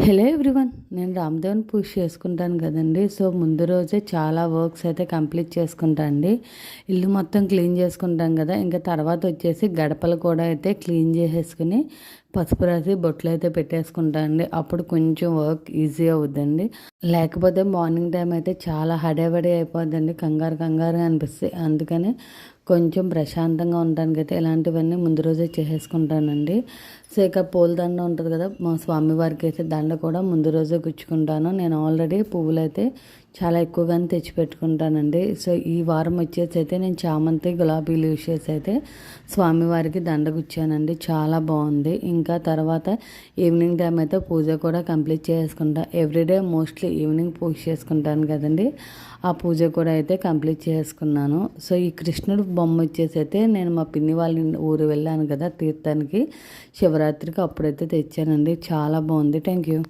Hello everyone, నేను రామదేవన్ పూజ చేసుకుంటాను కదండి. సో ముందు రోజే చాలా వర్క్స్ అయితే కంప్లీట్ చేసుకుంటా అండి. ఇల్లు మొత్తం క్లీన్ చేసుకుంటాం కదా. ఇంకా తర్వాత వచ్చేసి గడపలు కూడా అయితే క్లీన్ చేసేసుకుని పసుపు రాసి బొట్లు అయితే పెట్టేసుకుంటా అండి. అప్పుడు కొంచెం వర్క్ ఈజీ అవుద్దండి. లేకపోతే మార్నింగ్ టైం అయితే చాలా హడావిడి అయిపోద్దండి, కంగారు కంగారుగా అనిపిస్తాయి. అందుకని కొంచెం ప్రశాంతంగా ఉండడానికి అయితే ఇలాంటివన్నీ ముందు రోజే చేసేసుకుంటానండి. సో ఇక పూలదండ ఉంటుంది కదా, మా స్వామివారికి అయితే దండ కూడా ముందు రోజే గుచ్చుకుంటాను. నేను ఆల్రెడీ పువ్వులు అయితే చాలా ఎక్కువగానే తెచ్చి పెట్టుకుంటానండి. సో ఈ వారం వచ్చేసి అయితే నేను చామంతి గులాబీలు యూస్ చేసి అయితే స్వామివారికి దండ గుచ్చానండి. చాలా బాగుంది. ఇంకా తర్వాత ఈవినింగ్ టైం అయితే పూజ కూడా కంప్లీట్ చేసుకుంటా. ఎవ్రీడే మోస్ట్లీ ఈవినింగ్ పూజ చేసుకుంటాను కదండి. ఆ పూజ కూడా అయితే కంప్లీట్ చేసుకున్నాను. సో ఈ కృష్ణుడు బొమ్మ వచ్చేసి అయితే నేను మా పిన్ని వాళ్ళ ఊరు వెళ్ళాను కదా తీర్థానికి, శివరాత్రికి అప్పుడైతే తెచ్చానండి. చాలా బాగుంది. Thank you.